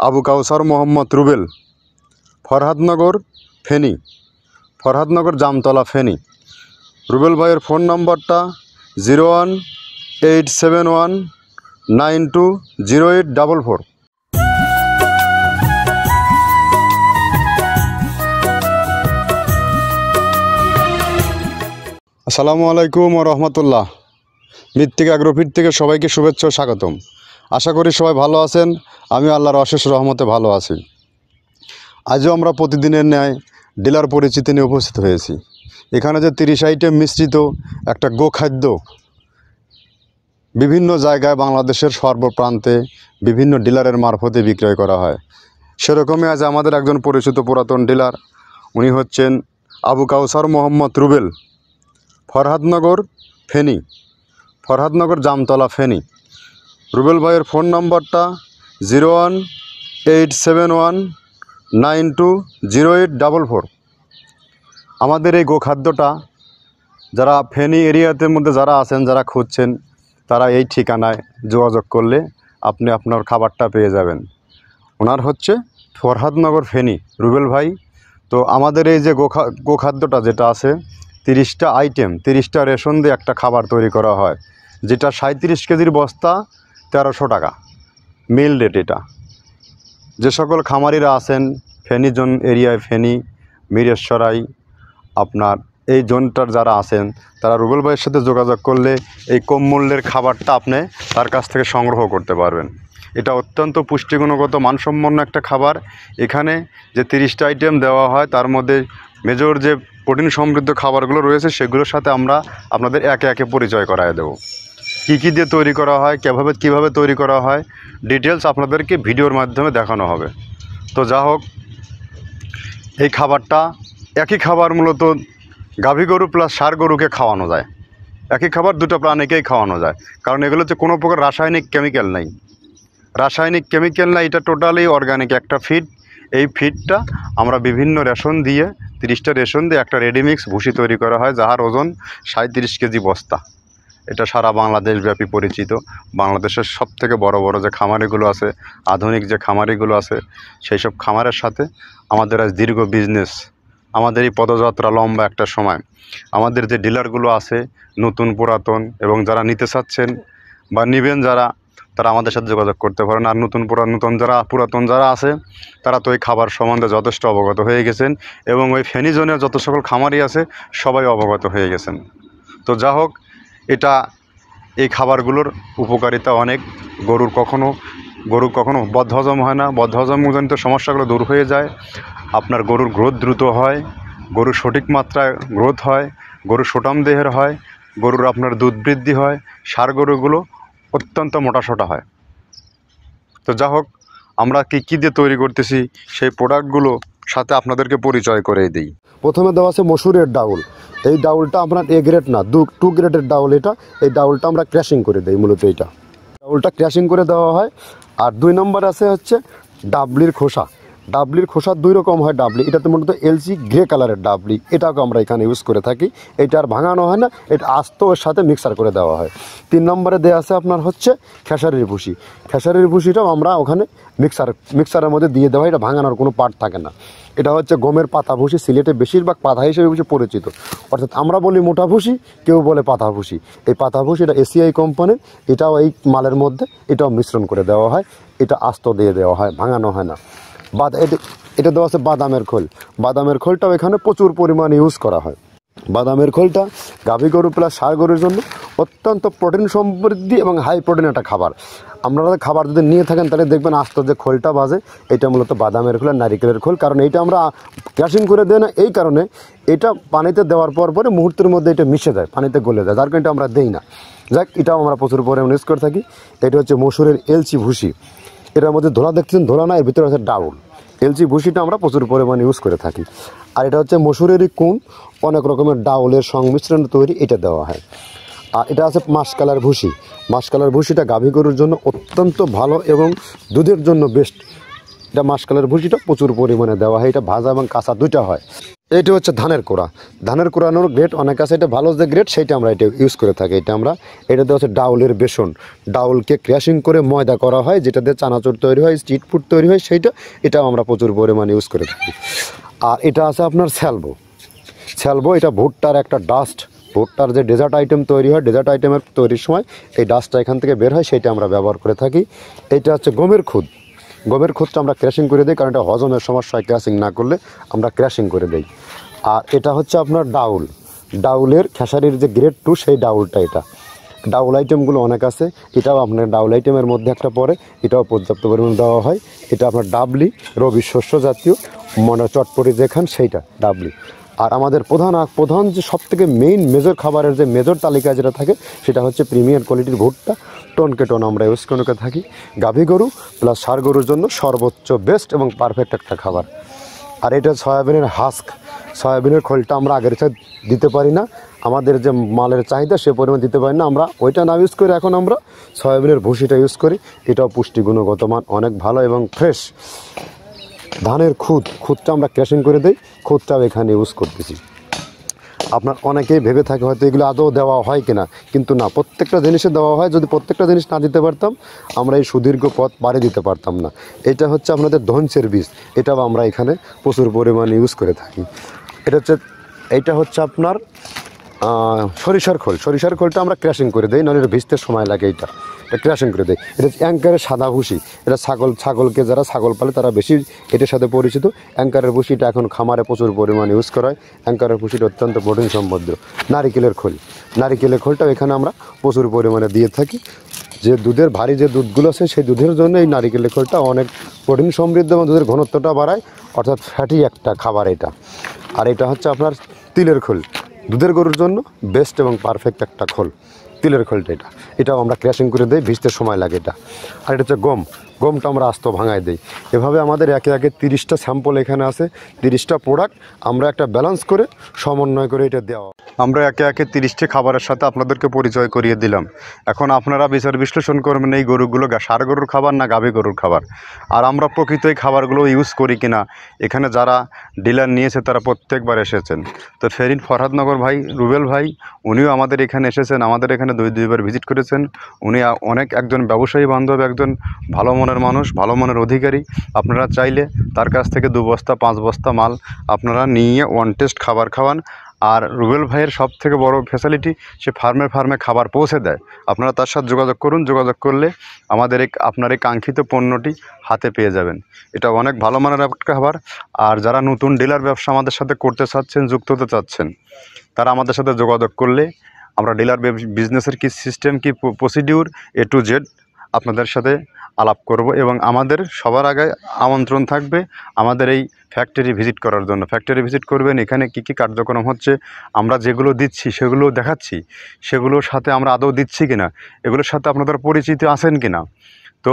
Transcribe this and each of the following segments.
আবু কাউসার মোহাম্মদ রুবেল, ফরহাদনগর ফেনী, ফরহাদনগর জামতলা ফেনী। রুবেল ভাইয়ের ফোন নম্বরটা 01871920844। আসসালামু আলাইকুম ওয়া রাহমাতুল্লাহ। মৃত্তিকা অ্যাগ্রোফিট থেকে সবাইকে শুভেচ্ছা ও স্বাগতম। আশা করি সবাই ভালো আছেন। আমি আল্লাহর অশেষ রহমতে ভালো আছি। আজও আমরা প্রতিদিনের ন্যায় ডিলার পরিচিতি নিয়ে উপস্থিত হয়েছি। এখানে যে 30 আইটেম মিশ্রিত একটা গোখাদ্য বিভিন্ন জায়গায় বাংলাদেশের সর্বপ্রান্তে বিভিন্ন ডিলারের মারফতে বিক্রয় করা হয়, সেরকমই আজ আমাদের একজন পরিচিত পুরাতন ডিলার, উনি হচ্ছেন আবু কাউসার মোহাম্মদ রুবেল, ফরহাদনগর ফেনী, ফরহাদনগর জামতলা ফেনী। রুবেল ভাইয়ের ফোন নম্বরটা 01871920844। আমাদের এই গোখাদ্যটা যারা ফেনী এরিয়াতে মধ্যে যারা আছেন, যারা খুঁজছেন, তারা এই ঠিকানায় যোগাযোগ করলে আপনি আপনার খাবারটা পেয়ে যাবেন। ওনার হচ্ছে ফরহাদনগর ফেনী রুবেল ভাই। তো আমাদের এই যে গোখাদ্যটা যেটা আছে 30টা আইটেম, 30টা রেশন দিয়ে একটা খাবার তৈরি করা হয়, যেটা 37 কেজির বস্তা 1300 টাকা মিল রেট। এটা যে সকল খামারিরা আছেন ফেনী জোন এরিয়ায়, ফেনী, মিরেশ্বরাই, আপনার এই জোনটার যারা আছেন, তারা রুবেল ভাইয়ের সাথে যোগাযোগ করলে এই কম মূল্যের খাবারটা আপনি তার কাছ থেকে সংগ্রহ করতে পারবেন। এটা অত্যন্ত পুষ্টিগুণগত মানসম্পন্ন একটা খাবার। এখানে যে 30টা আইটেম দেওয়া হয় তার মধ্যে মেজর যে প্রোটিন সমৃদ্ধ খাবারগুলো রয়েছে সেগুলোর সাথে আমরা আপনাদের একে একে পরিচয় করায় দেব। কী কী দিয়ে তৈরি করা হয়, কীভাবে তৈরি করা হয়, ডিটেলস আপনাদেরকে ভিডিওর মাধ্যমে দেখানো হবে। তো যা হোক, এই খাবারটা একই খাবার মূলত গাভী গরু প্লাস ষাঁড় গরুকে খাওয়ানো যায়। একই খাবার দুটো প্রাণীকেই খাওয়ানো যায়, কারণ এগুলোতে কোনো প্রকার রাসায়নিক কেমিক্যাল নাই। এটা টোটালি অর্গানিক একটা ফিড। এই ফিডটা আমরা বিভিন্ন রেশন দিয়ে 30টা রেশন দিয়ে একটা রেডিমিক্স ভুসি তৈরি করা হয়, যার ওজন 37 কেজি বস্তা। এটা সারা বাংলাদেশব্যাপী পরিচিত। বাংলাদেশের সবথেকে বড় বড় যে খামারিগুলো আছে, আধুনিক যে খামারিগুলো আছে, সেই সব খামারের সাথে আমাদের আজ দীর্ঘ বিজনেস, আমাদের এই পদযাত্রা লম্বা একটা সময়। আমাদের যে ডিলারগুলো আছে নতুন পুরাতন, এবং যারা নিতে চাচ্ছেন বা নেবেন যারা, তারা আমাদের সাথে যোগাযোগ করতে পারেন। আর পুরাতন যারা আছে তারা তো এই খাবার সম্বন্ধে যথেষ্ট অবগত হয়ে গেছেন, এবং ওই ফেনী জোনের যত সকল খামারি আছে সবাই অবগত হয়ে গেছেন। তো যা হোক, এই খাবারগুলোর উপকারিতা অনেক। গরুর কখনো বদহজম হয় না, বদহজমজনিত সমস্যাগুলো দূর হয়ে যায়। আপনার গরুর গ্রোথ দ্রুত হয়, গরুর সঠিক মাত্রায় গ্রোথ হয়, গরুর সুঠাম দেহের হয়, গরুর আপনার দুধ বৃদ্ধি হয়, ষাঁড় গরুগুলো অত্যন্ত মোটাসোটা হয়। তো যা হোক, আমরা কী দিয়ে তৈরি করতেছি সেই প্রোডাক্টগুলো সাথে আপনাদেরকে পরিচয় করে দিই। প্রথমে দেওয়া আছে মসুরের ডাউল। এই ডাউলটা আপনার এ গ্রেড না, 2 গ্রেডের ডাউল এটা। এই ডাউলটা আমরা ক্র্যাশিং করে দিই, মূলত এইটা ডাউলটা ক্র্যাশিং করে দেওয়া হয়। আর 2 নম্বর আছে হচ্ছে ডাবলির খোসা। ডাবলির খোসা 2 রকম হয় ডাবলি, এটাতে মূলত এলসি গ্রে কালারের ডাবলি, এটাকে আমরা এখানে ইউজ করে থাকি। এটা আর ভাঙানো হয় না, এটা আস্ত ওর সাথে মিক্সার করে দেওয়া হয়। 3 নম্বরে দেওয়া আছে আপনার হচ্ছে খেসারির ভুসি। খেসারির ভুসিটাও আমরা ওখানে মিক্সারের মধ্যে দিয়ে দেওয়া হয়, এটা ভাঙানোর কোনো পার্ট থাকে না। এটা হচ্ছে গমের পাতা ভুসি, সিলেটে বেশিরভাগ পাতা হিসেবে পরিচিত। অর্থাৎ আমরা বলি মোটা ভুসি, কেউ বলে পাতা ভুসি। এই পাতা ভুসি এটা এসিআই কোম্পানির, এটাও এই মালের মধ্যে এটাও মিশ্রণ করে দেওয়া হয়। এটা আস্ত দিয়ে দেওয়া হয়, ভাঙানো হয় না। এটা দেওয়া আছে বাদামের খোল। বাদামের খোলটাও এখানে প্রচুর পরিমাণে ইউজ করা হয়। বাদামের খোলটা গাভী গরু প্লাস ষাঁড় গরুর জন্য অত্যন্ত প্রোটিন সমৃদ্ধি এবং হাই প্রোটিন একটা খাবার। আপনারা খাবার যদি নিয়ে থাকেন তাহলে দেখবেন আস্ত যে খোলটা বাজে, এটা মূলত বাদামের খোল আর নারিকেলের খোল। কারণ এইটা আমরা ক্র্যাশিং করে দেয় না, এই কারণে এটা পানিতে দেওয়ার পরে মুহূর্তের মধ্যে এটা মিশে যায়, পানিতে গলে যায়, যার কারণে আমরা দেই না। যাক, এটাও আমরা প্রচুর পরিমাণে ইউজ করে থাকি। এটা হচ্ছে মসুরের এলচি ভুসি। এটার মধ্যে ধোলা দেখছেন, ধোলা না, এর ভিতরে আছে ডাউল। এলচি ভুসিটা আমরা প্রচুর পরিমাণে ইউজ করে থাকি। আর এটা হচ্ছে মসুরেরই কুন, অনেক রকমের ডাউলের সংমিশ্রণ তৈরি, এটা দেওয়া হয়। আর এটা আছে মাসকালার ভুসি। মাসকালার ভুসিটা গাভী গরুর জন্য অত্যন্ত ভালো এবং দুধের জন্য বেস্ট। এটা মাসকালার ভুসিটা প্রচুর পরিমাণে দেওয়া হয়। এটা ভাজা এবং কাঁচা দুইটা হয়। এটা হচ্ছে ধানের কোড়া। ধানের কোড়ানোর গ্রেড অনেক আছে, এটা ভালো যে গ্রেড সেইটা আমরা এটা ইউজ করে থাকি। এটাতে হচ্ছে ডাউলের বেসন, ডাউলকে ক্র্যাশিং করে ময়দা করা হয়, যেটা দিয়ে চানাচুর তৈরি হয়, স্ট্রিট ফুড তৈরি হয়, এটাও আমরা প্রচুর পরিমাণে ইউজ করে থাকি। আর এটা আছে আপনার স্যালবো, এটা ভুট্টার একটা ডাস্ট, ভুট্টার যে ডেজার্ট আইটেম তৈরি হয়, ডেজার্ট আইটেমের তৈরির সময় এই ডাস্টটা এখান থেকে বের হয়, সেইটা আমরা ব্যবহার করে থাকি। এটা হচ্ছে গমের খুদটা আমরা ক্র্যাশিং করে দিই, কারণ এটা হজমের সমস্যা হয়, ক্র্যাশিং না করলে আমরা ক্র্যাশিং করে দিই। আর এটা হচ্ছে আপনার ডাউলের খেসারির যে গ্রেড 2 সেই ডাউলটা। এটা ডাউল আইটেমগুলো অনেক আছে, এটাও আপনার ডাউল আইটেমের মধ্যে একটা পড়ে, এটাও পর্যাপ্ত পরিমাণে দেওয়া হয়। এটা আপনার ডাবলি, রবি শস্য জাতীয় চটপটি যেখান সেইটা ডাবলি। আর আমাদের প্রধান যে সবথেকে মেজর খাবারের যে মেজর তালিকায় যেটা থাকে সেটা হচ্ছে প্রিমিয়ার কোয়ালিটির ভুট্টা, টনকে টন আমরা ইউজ করে থাকি। গাভী গরু প্লাস ষাঁড় গরুর জন্য সর্বোচ্চ বেস্ট এবং পারফেক্ট একটা খাবার। আর এটা সয়াবিনের সয়াবিনের খোলটা আমরা আগের সাথে দিতে পারি না, আমাদের যে মালের চাহিদা সে পরিমাণ দিতে পারি না, আমরা ওইটা না ইউজ করি, এখন আমরা সয়াবিনের ভুসিটা ইউজ করি। এটাও পুষ্টি গুণগত মান অনেক ভালো এবং ফ্রেশ। ধানের খুদটা আমরা ক্র্যাশিং করে দিই, খুদটাও এখানে ইউজ করতেছি। আপনার অনেকেই ভেবে থাকে হয়তো এগুলো আদৌ দেওয়া হয় কিনা, কিন্তু না, প্রত্যেকটা জিনিসে দেওয়া হয়। যদি প্রত্যেকটা জিনিস না দিতে পারতাম আমরা এই সুদীর্ঘ পথ পাড়ি দিতে পারতাম না। এটা হচ্ছে আপনাদের ধনসের বীজ, এটাও আমরা এখানে প্রচুর পরিমাণে ইউজ করে থাকি। এইটা হচ্ছে আপনার সরিষার খোলটা আমরা ক্র্যাশিং করে দিই, নাহলে এটা ভিজতে সময় লাগে। এটা ক্র্যাশিং করে দেয়। এটা অ্যাঙ্কারের সাদা ভুসি, এটা ছাগলকে যারা ছাগল পালে তারা বেশি এটার সাথে পরিচিত। অ্যাঙ্কারের ভুসিটা এখন খামারে প্রচুর পরিমাণে ইউজ করা হয়। অ্যাঙ্কারের ভুসিটা অত্যন্ত প্রোটিন সমৃদ্ধ। নারিকেলের খোলটাও এখানে আমরা প্রচুর পরিমাণে দিয়ে থাকি। যে দুধের ভারী যে দুধগুলো আছে সেই দুধের জন্য এই নারিকেলের খোলটা অনেক প্রোটিন সমৃদ্ধ এবং দুধের ঘনত্বটা বাড়ায়, অর্থাৎ ফ্যাটি একটা খাবার এটা। আর এটা হচ্ছে আপনার তিলের খোল, দুধের গরুর জন্য বেস্ট এবং পারফেক্ট একটা খোল, তিলের খোলটা। এটাও আমরা ক্র্যাশিং করে দিই, ভিজতে সময় লাগে এটা। আর এটা হচ্ছে গমটা আমরা আস্ত ভাঙায় দিই। এভাবে আমাদের একে 30টা স্যাম্পল এখানে আছে, 30টা প্রোডাক্ট আমরা একটা ব্যালেন্স করে সমন্বয় করে এটা দেওয়া। আমরা একে 30টি খাবারের সাথে আপনাদেরকে পরিচয় করিয়ে দিলাম। এখন আপনারা বিচার বিশ্লেষণ করবেন এই গরুগুলো ষাঁড় গরুর খাবার না গাভী গরুর খাবার, আর আমরা প্রকৃত এই খাবারগুলো ইউজ করি কিনা। এখানে যারা ডিলার নিয়েছে তারা প্রত্যেকবার এসেছেন। তো ফরহাদনগর ভাই, রুবেল ভাই, উনিও আমাদের এখানে এসেছেন, আমাদের এখানে দুইবার ভিজিট করেছেন। উনি একজন ব্যবসায়ী বান্ধব, একজন ভালো মনের মানুষ, ভালো মনের অধিকারী। আপনারা চাইলে তার কাছ থেকে 2 বস্তা 5 বস্তা মাল আপনারা নিয়ে ওয়ান টেস্ট খাবার খাওয়ান। আর রুবেল ভাইয়ের সব থেকে বড় ফ্যাসিলিটি, সে ফার্মে খাবার পৌঁছে দেয়। আপনারা তার সাথে যোগাযোগ করুন, যোগাযোগ করলে আপনার এই কাঙ্ক্ষিত পণ্যটি হাতে পেয়ে যাবেন। এটা অনেক ভালো মানের একটা খাবার। আর যারা নতুন ডিলার ব্যবসা আমাদের সাথে করতে চাচ্ছেন, যুক্ত হতে চাচ্ছেন, তারা আমাদের সাথে যোগাযোগ করলে আমরা ডিলার বিজনেসের কী সিস্টেম, কী প্রসিডিউর A to Z আপনাদের সাথে আলাপ করব। এবং আমাদের সবার আগে আমন্ত্রণ থাকবে আমাদের এই ফ্যাক্টরি ভিজিট করার জন্য। ফ্যাক্টরি ভিজিট করবেন, এখানে কী কী কার্যক্রম হচ্ছে, আমরা যেগুলো দিচ্ছি সেগুলো দেখাচ্ছি, সেগুলোর সাথে আমরা আদৌ দিচ্ছি কিনা, এগুলোর সাথে আপনাদের পরিচিত আছেন কিনা। তো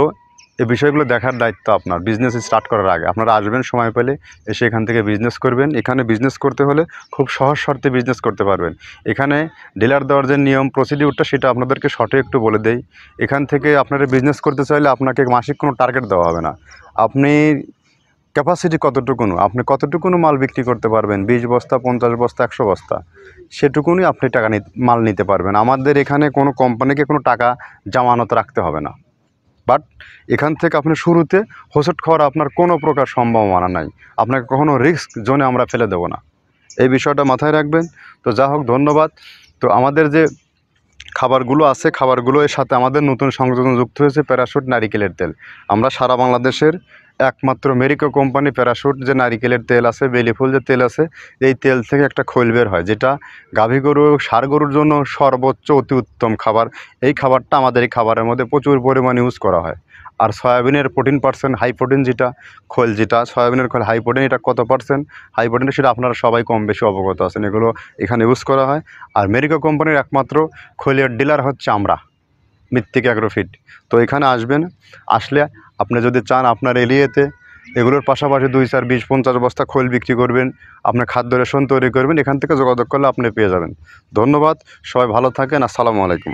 এই বিষয়গুলো দেখার দায়িত্ব আপনার। বিজনেস স্টার্ট করার আগে আপনারা আসবেন, সময় পেলে এসে এখান থেকে বিজনেস করবেন। এখানে বিজনেস করতে হলে খুব সহজ শর্তে বিজনেস করতে পারবেন। এখানে ডিলার দেওয়ার যে নিয়ম প্রসিডিউরটা সেটা আপনাদেরকে শর্টে একটু বলে দেই। এখান থেকে আপনারা বিজনেস করতে চাইলে আপনাকে মাসিক কোনো টার্গেট দেওয়া হবে না। আপনি ক্যাপাসিটি কতটুকুনো, আপনি কতটুকুনো মাল বিক্রি করতে পারবেন, 20 বস্তা 50 বস্তা 100 বস্তা, সেটুকুনই আপনি মাল নিতে পারবেন। আমাদের এখানে কোনো কোম্পানিকে কোনো টাকা জামানত রাখতে হবে না। বাট এখান থেকে আপনি শুরুতে হোঁচট খাওয়ার আপনার কোনো প্রকার সম্ভাবনা নাই। আপনাকে কখনো রিস্ক জোনে আমরা ফেলে দেবো না, এই বিষয়টা মাথায় রাখবেন। তো যা হোক, ধন্যবাদ। তো আমাদের যে খাবারগুলো আছে, খাবারগুলোর সাথে আমাদের নতুন সংযোজন যুক্ত হয়েছে প্যারাশুট নারিকেলের তেল। আমরা সারা বাংলাদেশের একমাত্র মেরিকো কোম্পানি প্যারাশুট যে নারিকেলের তেল আছে, বেলিফুল যে তেল আছে, এই তেল থেকে একটা খৈল বের হয়, যেটা গাভী গরু ষাঁড় গরুর জন্য সর্বোচ্চ অতি উত্তম খাবার। এই খাবারটা আমাদের এই খাবারের মধ্যে প্রচুর পরিমাণে ইউজ করা হয়। আর সয়াবিনের 14% হাই প্রোটিন, যেটা সয়াবিনের খোল হাই প্রোটিন, এটা কত পার্সেন্ট হাই প্রোটিন সেটা আপনারা সবাই কম বেশি অবগত আছেন, এগুলো এখানে ইউজ করা হয়। আর মেরিকো কোম্পানির একমাত্র খৈলের ডিলার হচ্ছে আমরা, মৃত্তিকা অ্যাগ্রোফিড। তো এখানে আসলে আপনি যদি চান আপনার এরিয়াতে এগুলোর পাশাপাশি 2, 4, 20, 50 বস্তা খৈল বিক্রি করবেন, আপনার খাদ্য রেশন তৈরি করবেন, এখান থেকে যোগাযোগ করলে আপনি পেয়ে যাবেন। ধন্যবাদ, সবাই ভালো থাকেন। আসসালামু আলাইকুম।